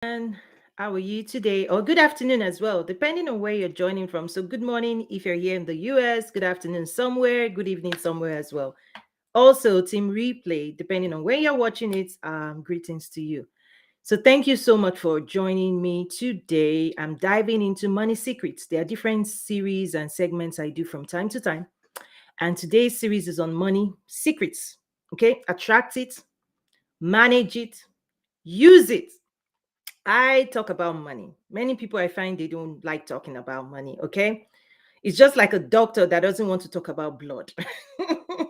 And how are you today? Or good afternoon as well, depending on where you're joining from. So, good morning if you're here in the US, good afternoon somewhere, good evening somewhere as well. Also, Team Replay, depending on where you're watching it, greetings to you. So, thank you so much for joining me today. I'm diving into money secrets. There are different series and segments I do from time to time. And today's series is on money secrets. Okay, attract it, manage it, use it. I talk about money. Many people I find they don't like talking about money. Okay. It's just like a doctor that doesn't want to talk about blood.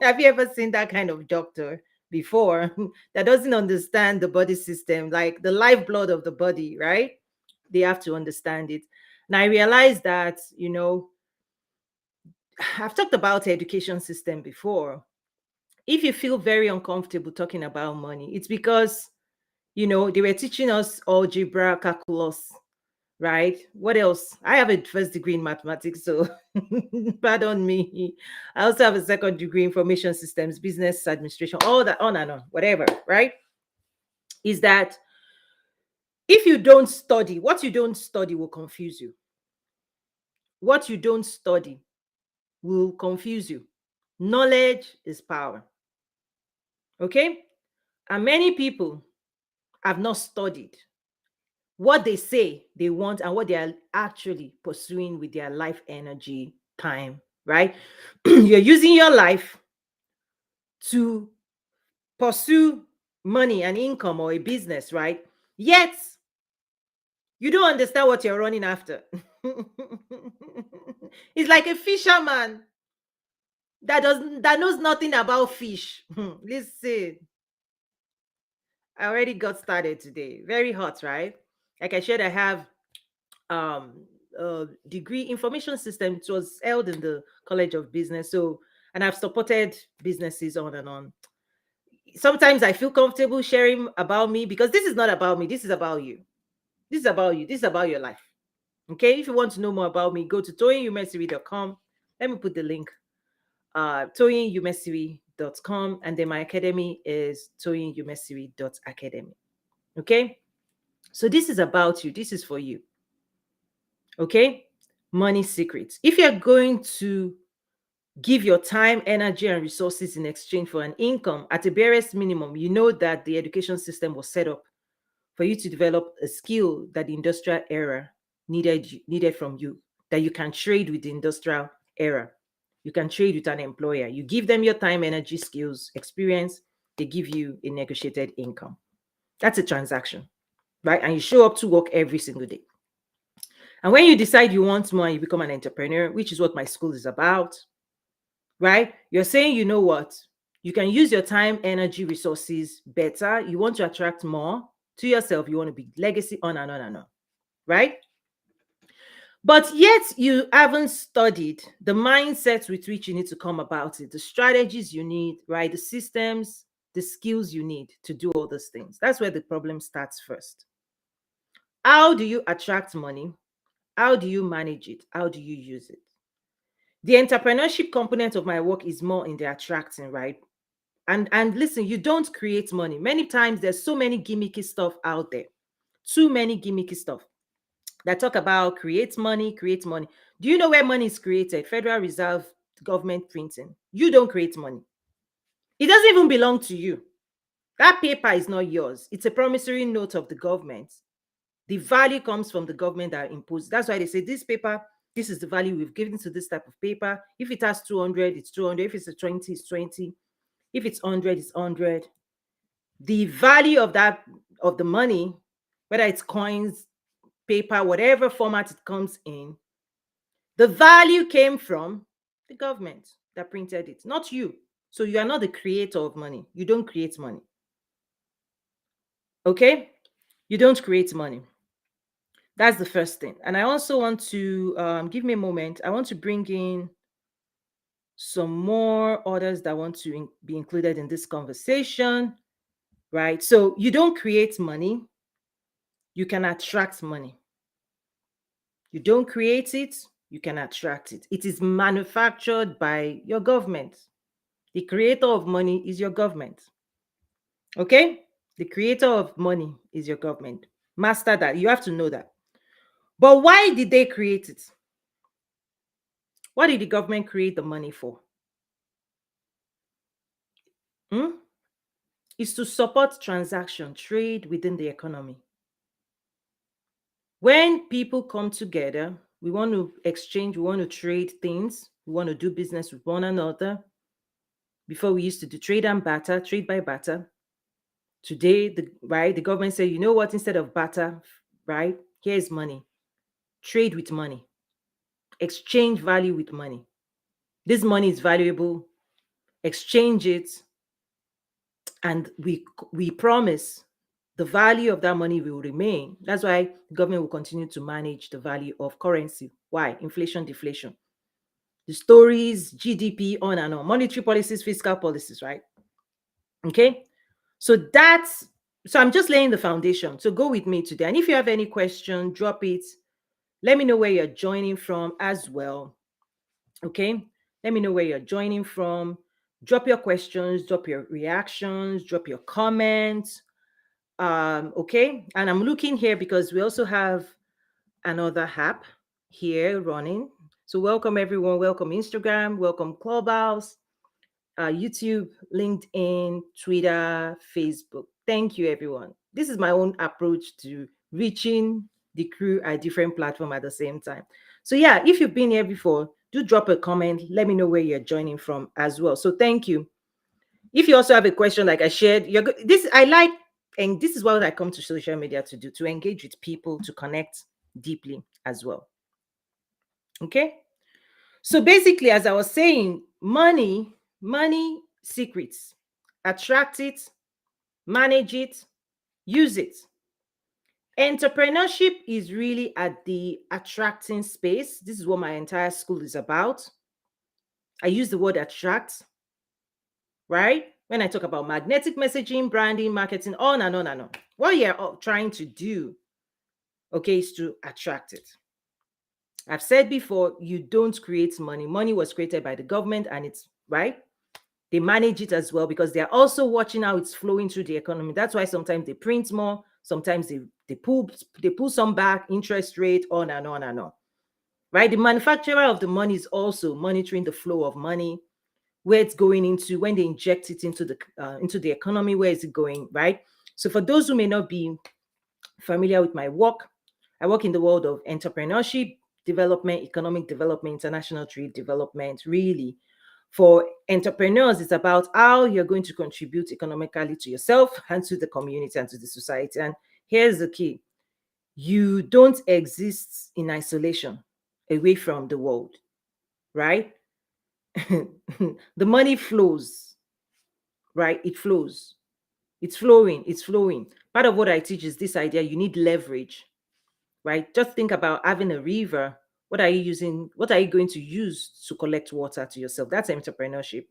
Have you ever seen that kind of doctor before that doesn't understand the body system, like the lifeblood of the body, right? They have to understand it. And I realized that, I've talked about the education system before. If you feel very uncomfortable talking about money, it's because, they were teaching us algebra, calculus, right? What else? I have a first degree in mathematics, so pardon me. I also have a second degree in information systems, business administration, all that, on and on, whatever, right? Is that if you don't study, what you don't study will confuse you. What you don't study will confuse you. Knowledge is power. Okay? And many people have not studied what they say they want and what they are actually pursuing with their life energy, time, right? You're using your life to pursue money and income or a business, right? Yet you don't understand what you're running after. It's like a fisherman that knows nothing about fish. Listen, I already got started today. Very hot, right? Like I said, I have um degree information system. It was held in the College of Business. So, and I've supported businesses on and on. Sometimes I feel comfortable sharing about me because this is not about me. This is about you. This is about you. This is about your life. Okay. If you want to know more about me, go to toyinumesiri.com. Let me put the link. Toyinumesiri.com, and then my academy is toyinumesiri.academy. Okay. So this is about you. This is for you. Okay. Money secrets. If you're going to give your time, energy, and resources in exchange for an income at a barest minimum, you know that the education system was set up for you to develop a skill that the industrial era needed from you, that you can trade with the industrial era. You can trade with an employer. You give them your time, energy, skills, experience, they give you a negotiated income. That's a transaction, right? And you show up to work every single day. And when you decide you want more, you become an entrepreneur, which is what my school is about, right? You're saying, you know what? You can use your time, energy, resources better. You want to attract more to yourself. You want to be legacy on and on and on, right? But yet you haven't studied the mindset with which you need to come about it, the strategies you need, right? The systems, the skills you need to do all those things. That's where the problem starts first. How do you attract money? How do you manage it? How do you use it? The entrepreneurship component of my work is more in the attracting, right? And listen, you don't create money. Many times there's so many gimmicky stuff out there. Too many gimmicky stuff that talk about create money, create money. Do you know where money is created? Federal Reserve, government printing. You don't create money. It doesn't even belong to you. That paper is not yours. It's a promissory note of the government. The value comes from the government that imposed. That's why they say this paper, this is the value we've given to this type of paper. If it has 200, it's 200. If it's a 20, it's 20. If it's 100, it's 100. The value of that, of the money, whether it's coins, paper, whatever format it comes in, the value came from the government that printed it, not you. So you are not the creator of money. You don't create money. Okay? You don't create money. That's the first thing. And I also want to give me a moment. I want to bring in some more orders that want to be included in this conversation, right? So you don't create money, you can attract money. You don't create it, you can attract it. It is manufactured by your government. The creator of money is your government. Okay? The creator of money is your government. Master that. You have to know that. But why did they create it? What did the government create the money for? Hmm? Is to support transaction, trade within the economy. When people come together, we want to exchange, we want to trade things, we want to do business with one another. Before we used to do trade and barter, trade by barter. Today, the government said, you know what, instead of barter, right, here's money. Trade with money. Exchange value with money. This money is valuable. Exchange it, and we promise the value of that money will remain. That's why the government will continue to manage the value of currency. Why? Inflation, deflation. The stories, GDP, on and on. Monetary policies, fiscal policies, right? Okay. So I'm just laying the foundation. So go with me today. And if you have any question, drop it. Let me know where you're joining from as well. Okay. Let me know where you're joining from. Drop your questions, drop your reactions, drop your comments. Okay. And I'm looking here because we also have another app here running. So welcome everyone. Welcome Instagram. Welcome Clubhouse, YouTube, LinkedIn, Twitter, Facebook. Thank you, everyone. This is my own approach to reaching the crew at different platforms at the same time. So yeah, if you've been here before, do drop a comment. Let me know where you're joining from as well. So thank you. If you also have a question, like I shared, this I like, and this is what I come to social media to do, to engage with people, to connect deeply as well. Okay. So basically, as I was saying, money secrets. Attract it, manage it, use it. Entrepreneurship is really at the attracting space. This is what my entire school is about. I use the word attract, right? When I talk about magnetic messaging, branding, marketing, on and on and on. What you're trying to do, okay, is to attract it. I've said before, you don't create money. Money was created by the government, and it's right. They manage it as well because they're also watching how it's flowing through the economy. That's why sometimes they print more, sometimes they pull some back, interest rate, on and on and on. Right? The manufacturer of the money is also monitoring the flow of money, where it's going into, when they inject it into the economy, where is it going, right? So for those who may not be familiar with my work, I work in the world of entrepreneurship, development, economic development, international trade development. Really, for entrepreneurs, it's about how you're going to contribute economically to yourself and to the community and to the society. And here's the key: you don't exist in isolation away from the world, right? The money flows, right? It flows. It's flowing. It's flowing. Part of what I teach is this idea: you need leverage, right? Just think about having a river. What are you using? What are you going to use to collect water to yourself? That's entrepreneurship.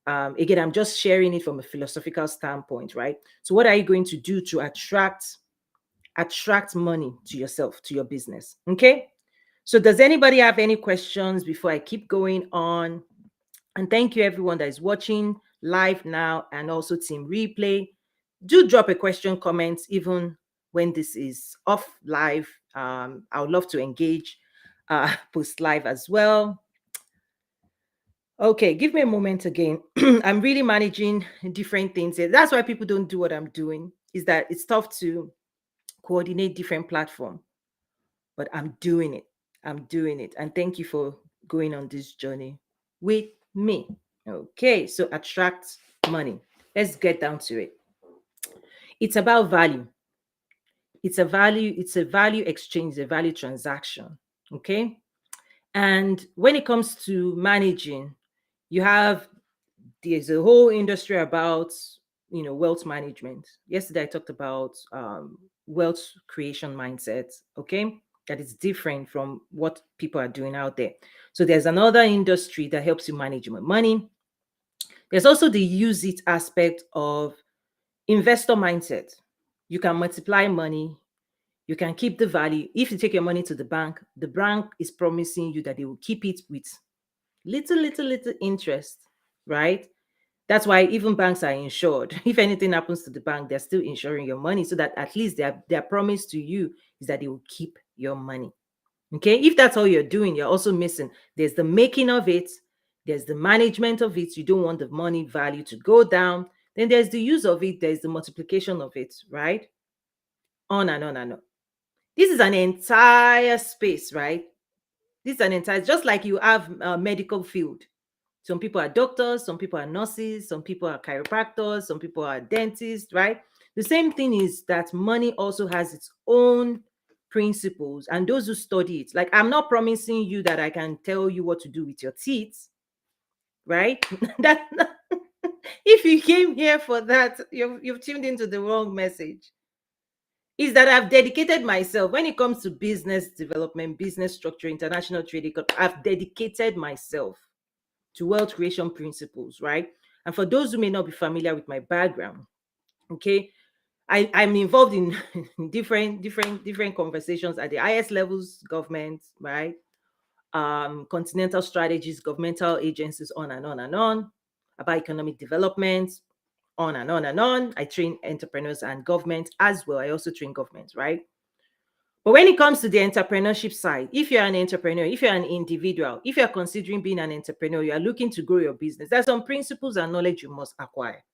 Again, I'm just sharing it from a philosophical standpoint, right? So what are you going to do to attract money to yourself, to your business? Okay. So does anybody have any questions before I keep going on? And thank you everyone that is watching live now and also team replay. Do drop a question, comment, even when this is off live. I would love to engage post live as well. Okay, give me a moment again. I'm really managing different things here. That's why people don't do what I'm doing, is that it's tough to coordinate different platforms. But I'm doing it. I'm doing it. And thank you for going on this journey with me. Okay, so attract money. Let's get down to it. It's about value. It's a value exchange, a value transaction. Okay. And when it comes to managing, there's a whole industry about wealth management. Yesterday I talked about wealth creation mindset. Okay, that is different from what people are doing out there. So there's another industry that helps you manage your money. There's also the use it aspect of investor mindset. You can multiply money. You can keep the value. If you take your money to the bank is promising you that they will keep it with little interest, right? That's why even banks are insured. If anything happens to the bank, they're still insuring your money, so that at least their promise to you is that they will keep your money. Okay, if that's all you're doing, you're also missing. There's the making of it, there's the management of it. You don't want the money value to go down. Then there's the use of it, there's the multiplication of it, right? On and on and on. This is an entire space, right? This is an entire, just like you have a medical field. Some people are doctors, some people are nurses, some people are chiropractors, some people are dentists, right? The same thing is that money also has its own principles, and those who study it, like, I'm not promising you that I can tell you what to do with your teeth, right? That if you came here for that, you've tuned into the wrong message. Is that I've dedicated myself when it comes to business development, business structure, international trade. I've dedicated myself to wealth creation principles, right? And for those who may not be familiar with my background, okay, I'm involved in different conversations at the highest levels, government, right? Continental strategies, governmental agencies, on and on and on, about economic development, on and on and on. I train entrepreneurs and government as well. I also train government, right? But when it comes to the entrepreneurship side, if you're an entrepreneur, if you're an individual, if you're considering being an entrepreneur, you are looking to grow your business, there's some principles and knowledge you must acquire.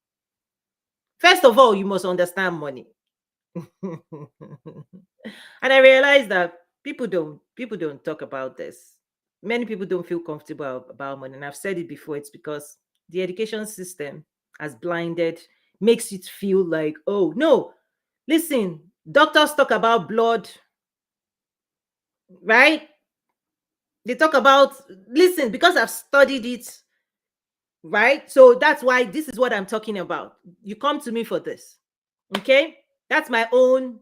First of all, you must understand money. And I realize that people don't talk about this. Many people don't feel comfortable about money. And I've said it before, it's because the education system has blinded, makes it feel like, oh no, listen, doctors talk about blood, right? They talk about, listen, because I've studied it, right? So that's why this is what I'm talking about. You come to me for this. Okay? That's my own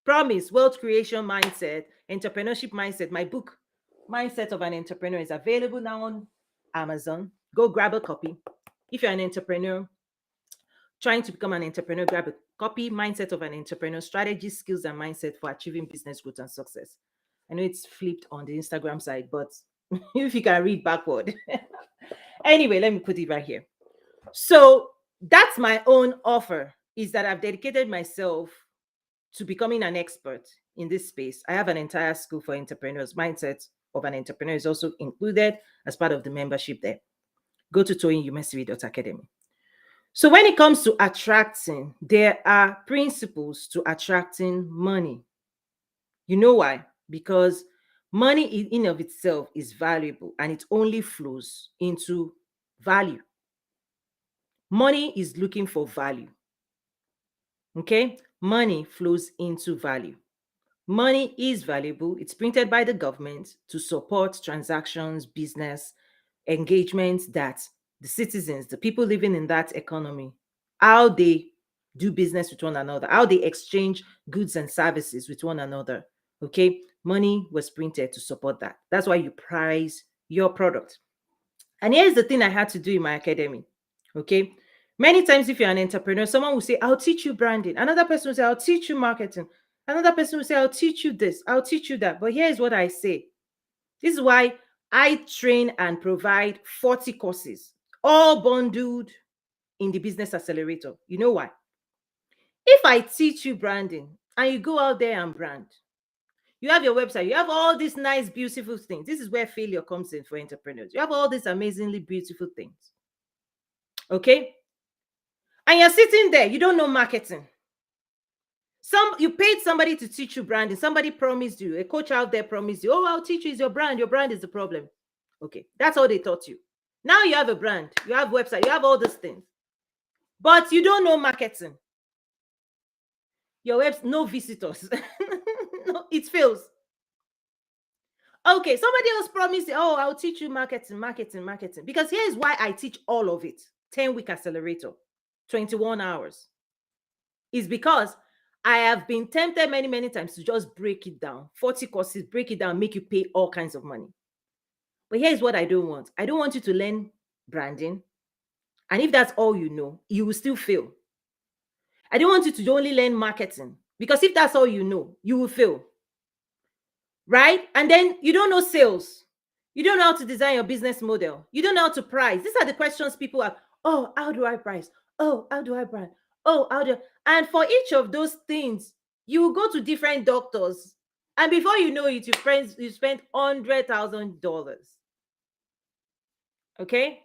promise. Wealth creation mindset, entrepreneurship mindset. My book, Mindset of an Entrepreneur, is available now on Amazon. Go grab a copy. If you're an entrepreneur trying to become an entrepreneur, grab a copy. Mindset of an Entrepreneur: Strategy, Skills, and Mindset for Achieving Business Growth and Success. I know it's flipped on the Instagram side, but if you can read backward. Anyway, let me put it right here. So that's my own offer, is that I've dedicated myself to becoming an expert in this space. I have an entire school for entrepreneurs. Mindset of an Entrepreneur is also included as part of the membership there. Go to toyinyumesiwi.academy. So when it comes to attracting, there are principles to attracting money. You know why? Because money in of itself is valuable, and it only flows into value. Money is looking for value. Okay? Money flows into value. Money is valuable. It's printed by the government to support transactions, business, engagements that the citizens, the people living in that economy, how they do business with one another, how they exchange goods and services with one another. Okay? Money was printed to support that. That's why you price your product. And here's the thing I had to do in my academy. Okay? Many times, if you're an entrepreneur, someone will say, I'll teach you branding. Another person will say, I'll teach you marketing. Another person will say, I'll teach you this, I'll teach you that. But here's what I say. This is why I train and provide 40 courses, all bundled in the Business Accelerator. You know why? If I teach you branding and you go out there and brand, you have your website, you have all these nice, beautiful things. This is where failure comes in for entrepreneurs. You have all these amazingly beautiful things. Okay? And you're sitting there, you don't know marketing. You paid somebody to teach you branding. Somebody promised you, a coach out there promised you, oh, I'll teach you, is your brand. Your brand is the problem. Okay, that's all they taught you. Now you have a brand, you have website, you have all these things, but you don't know marketing. Your website, no visitors. No, it fails. Okay, somebody else promised you, oh, I'll teach you marketing. Because here's why I teach all of it. 10-week accelerator, 21 hours. Is because I have been tempted many, many times to just break it down. 40 courses, break it down, make you pay all kinds of money. But here's what I don't want. I don't want you to learn branding. And if that's all you know, you will still fail. I don't want you to only learn marketing, because if that's all you know, you will fail. Right? And then you don't know sales. You don't know how to design your business model. You don't know how to price. These are the questions people have. Oh, how do I price? Oh, how do I brand? Oh, how do and for each of those things, you will go to different doctors. And before you know it, you spend $100,000. Okay.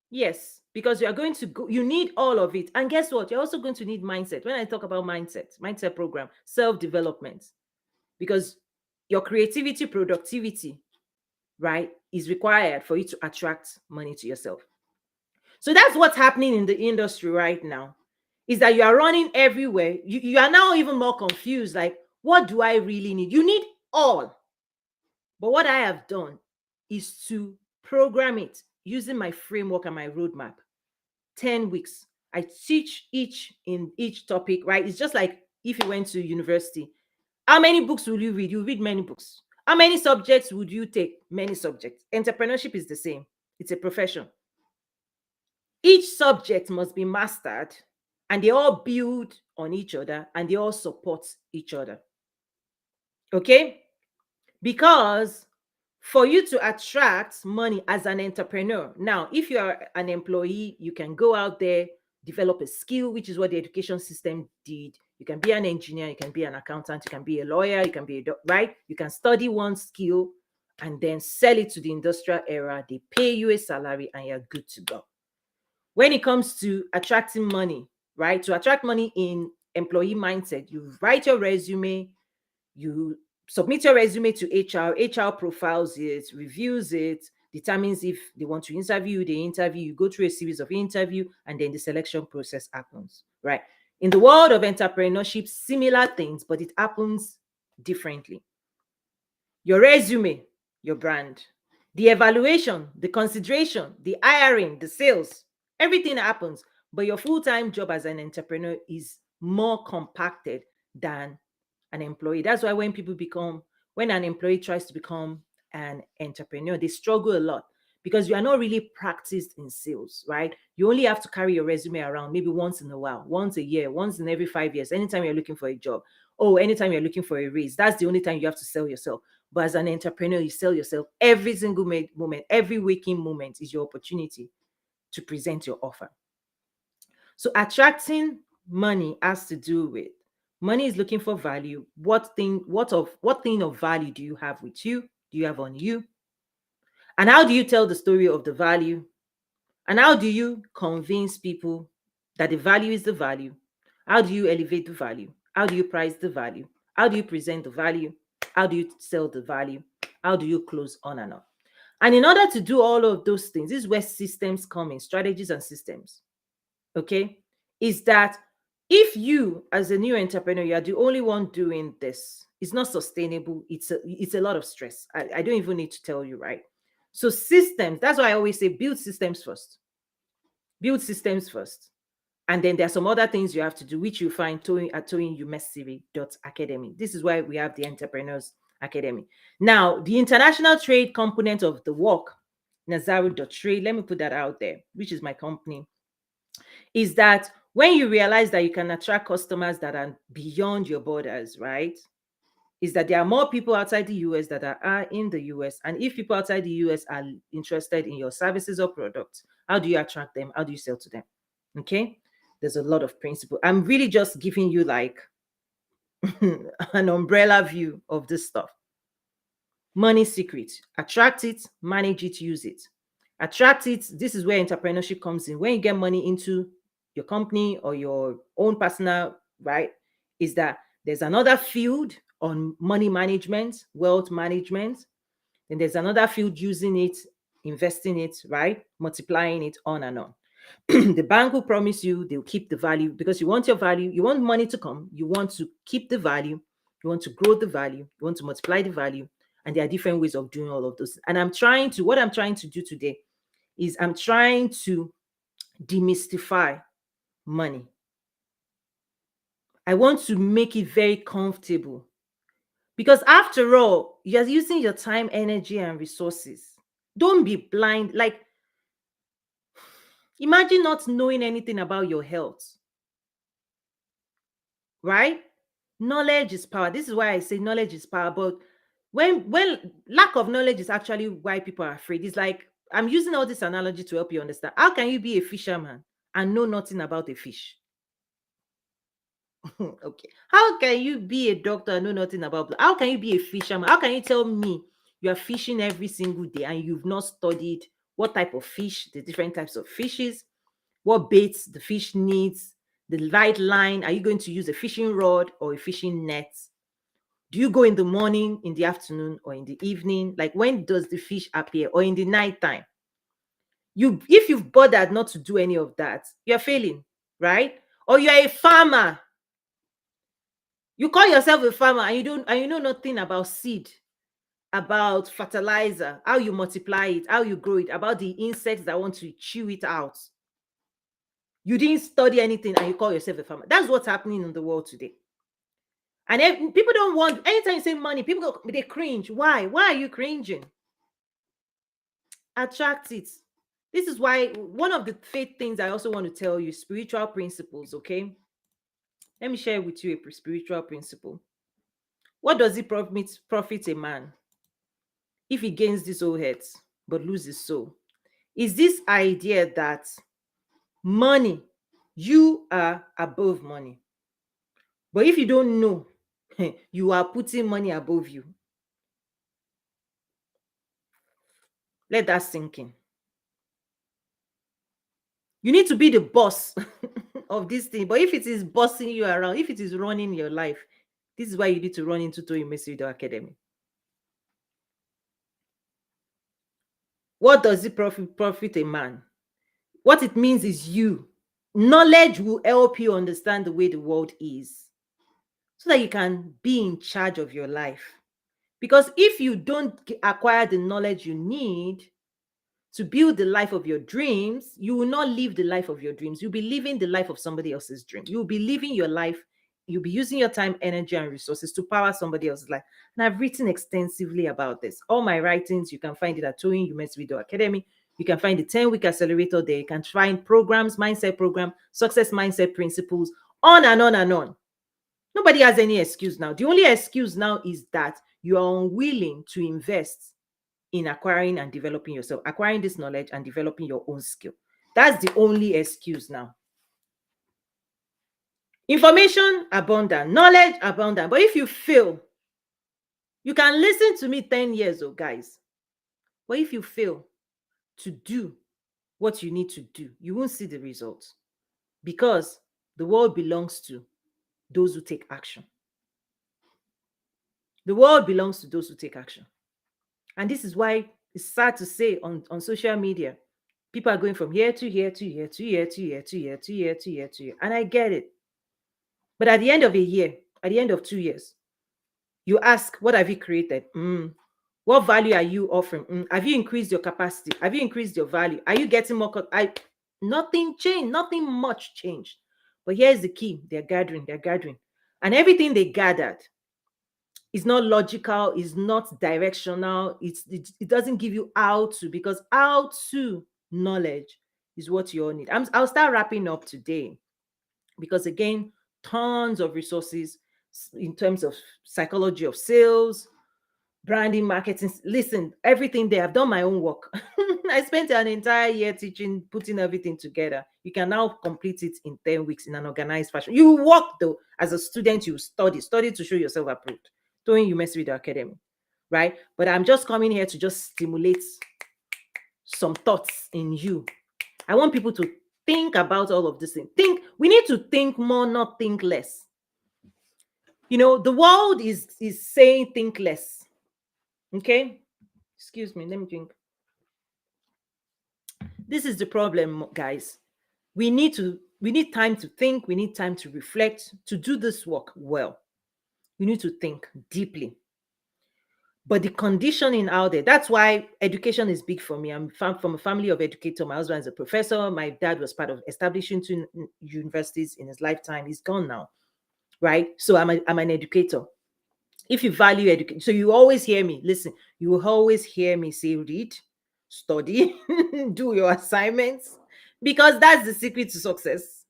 Yes, because you are going to go, you need all of it. And guess what? You're also going to need mindset. When I talk about mindset program, self-development, because your creativity, productivity, right, is required for you to attract money to yourself. So that's what's happening in the industry right now. Is that you are running everywhere. You are now even more confused. Like, what do I really need? You need all. But what I have done is to program it using my framework and my roadmap. 10 weeks. I teach each in each topic, right? It's just like if you went to university. How many books will you read? You read many books. How many subjects would you take? Many subjects. Entrepreneurship is the same. It's a profession. Each subject must be mastered and they all build on each other and they all support each other. Okay? Because for you to attract money as an entrepreneur, now, if you are an employee, you can go out there, develop a skill, which is what the education system did. You can be an engineer, you can be an accountant, you can be a lawyer, you can be right? You can study one skill and then sell it to the industrial era. They pay you a salary and you're good to go. When it comes to attracting money, right? To attract money in employee mindset, you write your resume, you submit your resume to HR, HR profiles it, reviews it, determines if they want to interview you, they interview, you go through a series of interview, and then the selection process happens, right? In the world of entrepreneurship, similar things, but it happens differently. Your resume, your brand, the evaluation, the consideration, the hiring, the sales, everything happens. But your full-time job as an entrepreneur is more compacted than an employee. That's why when an employee tries to become an entrepreneur, they struggle a lot because you are not really practiced in sales, right? You only have to carry your resume around maybe once in a while, once a year, once in every 5 years, anytime you're looking for a job. Oh, anytime you're looking for a raise, that's the only time you have to sell yourself. But as an entrepreneur, you sell yourself every single moment, every waking moment is your opportunity to present your offer. So attracting money has to do with money is looking for value. What thing of value do you have with you? Do you have on you? And how do you tell the story of the value? And how do you convince people that the value is the value? How do you elevate the value? How do you price the value? How do you present the value? How do you sell the value? How do you close on and on? And in order to do all of those things, this is where systems come in, strategies and systems. Okay? Is that if you, as a new entrepreneur, you are the only one doing this, it's not sustainable. It's a lot of stress. I don't even need to tell you, right? So systems, that's why I always say build systems first. Build systems first. And then there are some other things you have to do, which you find at toyinyumesiri.academy. This is why we have the Entrepreneurs Academy. Now, the international trade component of the work, Nazaru.trade, let me put that out there, which is my company, is that when you realize that you can attract customers that are beyond your borders, right? Is that there are more people outside the US that are in the US. And if people outside the US are interested in your services or products, how do you attract them? How do you sell to them? Okay. There's a lot of principle. I'm really just giving you like an umbrella view of this stuff. Money secret. Attract it, manage it, use it. Attract it. This is where entrepreneurship comes in. When you get money into your company or your own personal, right, is that there's another field on money management, wealth management. Then there's another field using it, investing it, right, multiplying it on and on. The bank will promise you they'll keep the value because you want your value, you want money to come, you want to keep the value, you want to grow the value, you want to multiply the value, and there are different ways of doing all of those. And what I'm trying to do today is I'm trying to demystify money. I want to make it very comfortable because after all, you're using your time, energy, and resources. Don't be blind. Like, imagine not knowing anything about your health, right? Knowledge is power. This is why I say knowledge is power. But when lack of knowledge is actually why people are afraid. It's like I'm using all this analogy to help you understand. How can you be a fisherman and know nothing about a fish? Okay. How can you be a doctor and know nothing about? How can you be a fisherman? How can you tell me you are fishing every single day and you've not studied what type of fish, the different types of fishes, what baits the fish needs, the right line? Are you going to use a fishing rod or a fishing net? Do you go in the morning, in the afternoon, or in the evening? Like, when does the fish appear? Or in the night time? If you've bothered not to do any of that, you're failing, right? Or you're a farmer. You call yourself a farmer and you know nothing about seed, about fertilizer, how you multiply it, how you grow it, about the insects that want to chew it out. You didn't study anything and you call yourself a farmer. That's what's happening in the world today. And people don't want, anytime you say money, people go, they cringe. Why? Why are you cringing? Attract it. This is why one of the faith things I also want to tell you, spiritual principles, okay? Let me share with you a spiritual principle. What does it profit a man if he gains this whole head but loses soul? Is this idea that money, you are above money. But if you don't know, you are putting money above you. Let that sink in. You need to be the boss of this thing. But if it is bossing you around, if it is running your life, this is why you need to run into Toyin Umesivido Academy. What does it profit a man? What it means is you. Knowledge will help you understand the way the world is so that you can be in charge of your life. Because if you don't acquire the knowledge you need to build the life of your dreams, you will not live the life of your dreams. You'll be living the life of somebody else's dream. You'll be living your life. You'll be using your time, energy, and resources to power somebody else's life. And I've written extensively about this. All my writings, you can find it at Toyin Umesivido Academy. You can find the 10-week accelerator there. You can find programs, mindset program, success mindset principles, on and on and on. Nobody has any excuse now. The only excuse now is that you are unwilling to invest in acquiring and developing yourself, acquiring this knowledge and developing your own skill. That's the only excuse now. Information abundant, knowledge abundant. But if you fail, you can listen to me 10 years old, guys. But if you fail to do what you need to do, you won't see the results, because the world belongs to those who take action. The world belongs to those who take action. And this is why it's sad to say on social media, people are going from here to here to here to here to here to here to here to here to here. And I get it. But at the end of a year, at the end of 2 years, you ask, what have you created? What value are you offering? Have you increased your capacity? Have you increased your value? Are you getting more? Nothing changed. Nothing much changed. But here's the key. They're gathering. And everything they gathered is not logical, is not directional. It doesn't give you how to, because how to knowledge is what you all need. I'll start wrapping up today, because again, tons of resources in terms of psychology of sales, branding, marketing. Listen, everything there. I've done my own work. I spent an entire year teaching, putting everything together. You can now complete it in 10 weeks in an organized fashion. You work though, as a student, you study to show yourself approved. Toyin Umesivido Academy, right? But I'm just coming here to just stimulate some thoughts in you. I want people to think about all of this thing. We need to think more, not think less. You know, the world is saying think less. Okay? Excuse me, let me drink. This is the problem, guys. We need time to think, we need time to reflect, to do this work well. You need to think deeply. But the conditioning out there, that's why education is big for me. I'm from a family of educators. My husband is a professor. My dad was part of establishing 2 universities in his lifetime. He's gone now, right? So I'm an educator. If you value education, so you always hear me, listen, you will always hear me say, read, study, do your assignments, because that's the secret to success.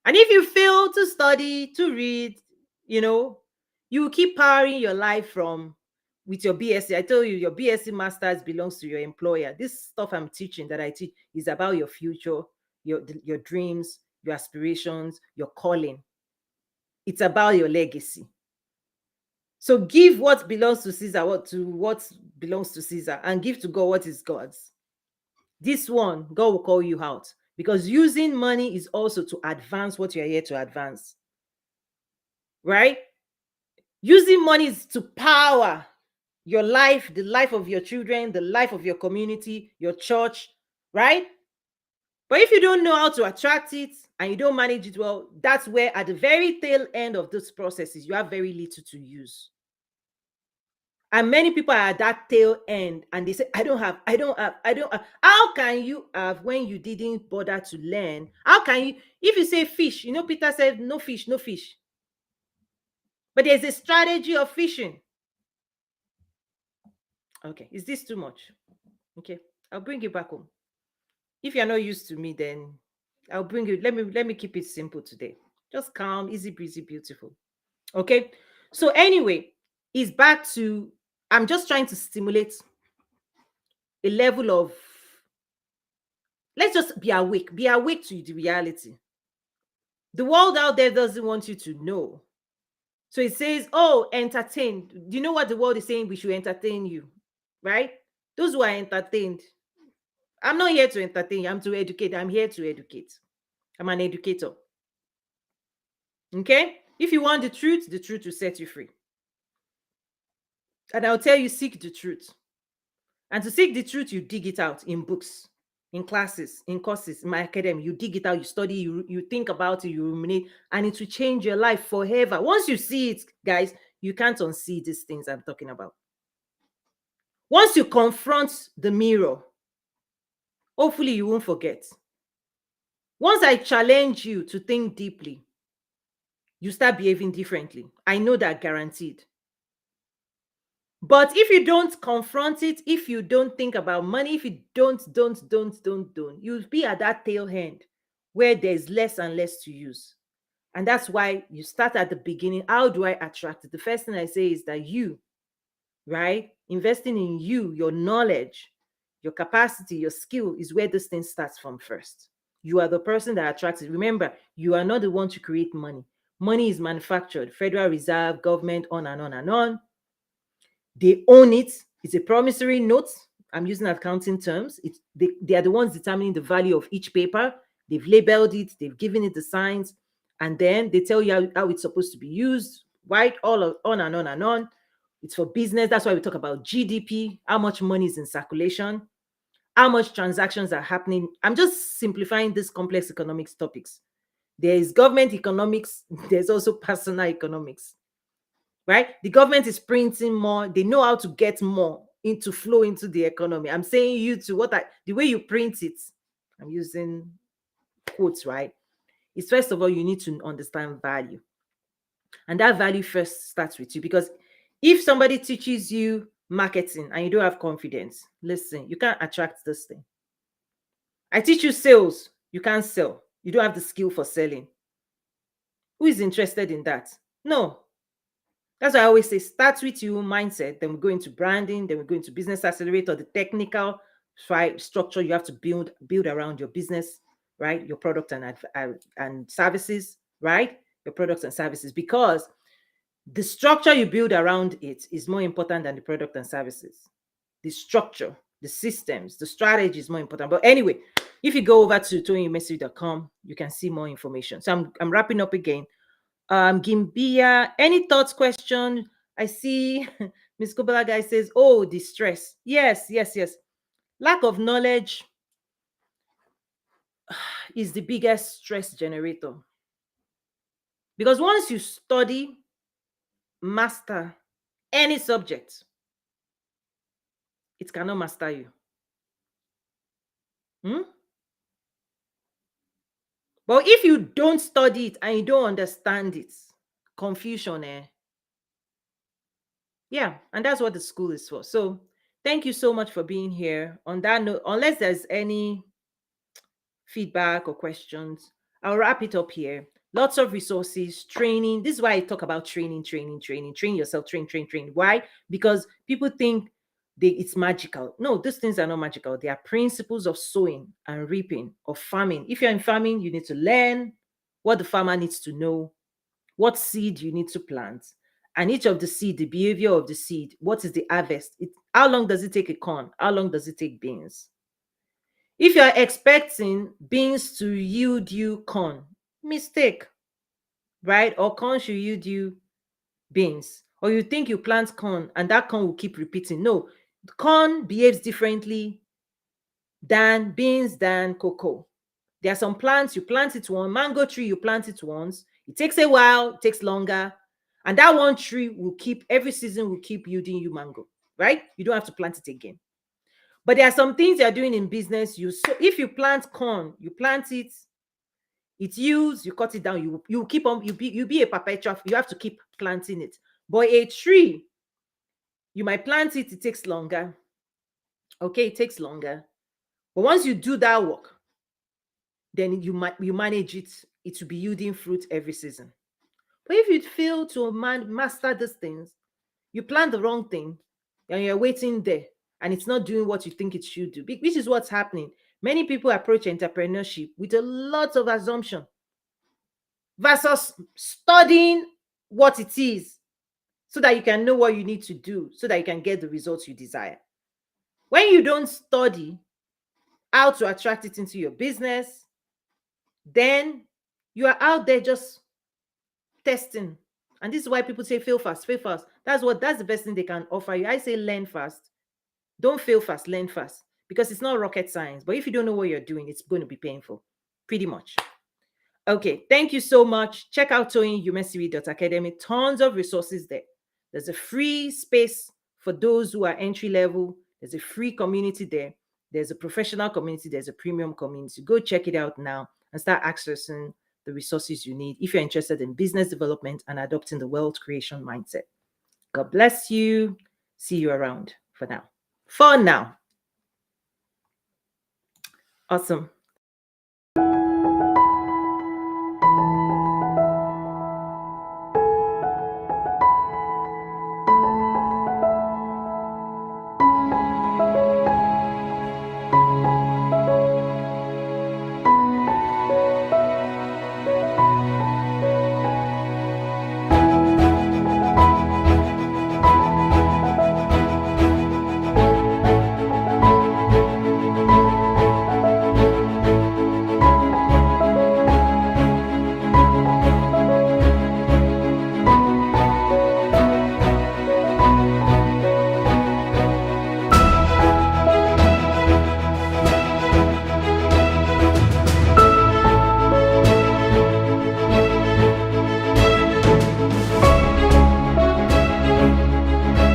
And if you fail to study, to read, you will keep powering your life from with your BSc. I tell you, your BSc masters belongs to your employer. This stuff I'm teaching, that I teach, is about your future, your dreams, your aspirations, your calling. It's about your legacy. So give what belongs to Caesar, what belongs to Caesar, and give to God what is God's. This one, God will call you out, because using money is also to advance what you're here to advance. Right? Using money is to power your life, the life of your children, the life of your community, your church, right? But if you don't know how to attract it and you don't manage it well, that's where at the very tail end of those processes, you have very little to use. And many people are at that tail end and they say, I don't have. How can you have when you didn't bother to learn? How can you, if you say fish, Peter said, no fish, no fish. But there's a strategy of fishing. Okay, is this too much? Okay, I'll bring you back home. If you're not used to me, then I'll bring you. Let me keep it simple today. Just calm, easy breezy, beautiful. Okay. So anyway, it's back to, I'm just trying to stimulate a level of, let's just be awake. Be awake to the reality. The world out there doesn't want you to know. So it says, oh, entertain. Do you know what the world is saying? We should entertain you, right? Those who are entertained. I'm not here to entertain you. I'm to educate. I'm here to educate. I'm an educator. Okay? If you want the truth will set you free. And I'll tell you, seek the truth. And to seek the truth, you dig it out in books, in classes, in courses, in my academy. You dig it out, you study, you think about it, you ruminate, and it will change your life forever. Once you see it, guys, you can't unsee these things I'm talking about. Once you confront the mirror, hopefully you won't forget. Once I challenge you to think deeply, you start behaving differently. I know that, guaranteed. But if you don't confront it, if you don't think about money, if you don't, you'll be at that tail end where there's less and less to use. And that's why you start at the beginning. How do I attract it? The first thing I say is that you, right? Investing in you, your knowledge, your capacity, your skill is where this thing starts from first. You are the person that attracts it. Remember, you are not the one to create money. Money is manufactured, Federal Reserve, government, on and on and on. They own it. It's a promissory note. I'm using accounting terms. They are the ones determining the value of each paper. They've labeled it. They've given it the signs. And then they tell you how it's supposed to be used, right? On and on and on. It's for business. That's why we talk about GDP, how much money is in circulation, how much transactions are happening. I'm just simplifying these complex economics topics. There is government economics. There's also personal economics. Right? The government is printing more. They know how to get more into flow into the economy. I'm saying you to the way you print it, I'm using quotes, right? Is first of all, you need to understand value. And that value first starts with you. Because if somebody teaches you marketing and you don't have confidence, listen, you can't attract this thing. I teach you sales, you can't sell. You don't have the skill for selling. Who is interested in that? No. That's why I always say, start with your mindset, then we go into branding, then we go into business accelerator, the technical structure you have to build around your business, right? Your product and services, right? Your products and services, because the structure you build around it is more important than the product and services. The structure, the systems, the strategy is more important. But anyway, if you go over to toyinyemesiri.com, you can see more information. So I'm wrapping up again. Gimbia, any thoughts, question? I see Miss Kubala guy says, oh, the stress. Yes. Lack of knowledge is the biggest stress generator. Because once you study, master any subject, it cannot master you. But if you don't study it and you don't understand it, confusion, yeah, and that's what the school is for. So thank you so much for being here. On that note, unless there's any feedback or questions, I'll wrap it up here. Lots of resources, training. This is why I talk about training. Train yourself, train. Why? Because people think it's magical. No, these things are not magical. They are principles of sowing and reaping, of farming. If you're in farming, you need to learn what the farmer needs to know, what seed you need to plant, and each of the seed, the behavior of the seed, what is the harvest? How long does it take a corn? How long does it take beans? If you are expecting beans to yield you corn, mistake, right? Or corn should yield you beans. Or you think you plant corn and that corn will keep repeating. No, corn behaves differently than beans, than cocoa. There are some plants, you plant it once, mango tree, you plant it once. It takes a while, it takes longer. And that one tree will keep, every season will keep yielding you mango, right? You don't have to plant it again. But there are some things you're doing in business. If you plant corn, you plant it, it yields, you cut it down, you keep on, you be a perpetual, you have to keep planting it. But a tree, you might plant it, it takes longer. Okay, it takes longer. But once you do that work, then you manage it, it will be yielding fruit every season. But if you fail to master these things, you plant the wrong thing and you're waiting there and it's not doing what you think it should do, which is what's happening. Many people approach entrepreneurship with a lot of assumption versus studying what it is so that you can know what you need to do so that you can get the results you desire. When you don't study how to attract it into your business, then you are out there just testing. And this is why people say fail fast, fail fast. That's the best thing they can offer you. I say learn fast. Don't fail fast, learn fast. Because it's not rocket science. But if you don't know what you're doing, it's going to be painful. Pretty much. Okay, thank you so much. Check out toyinyumesiwi.academy. Tons of resources there. There's a free space for those who are entry level. There's a free community there. There's a professional community. There's a premium community. Go check it out now and start accessing the resources you need if you're interested in business development and adopting the wealth creation mindset. God bless you. See you around for now. For now. Awesome.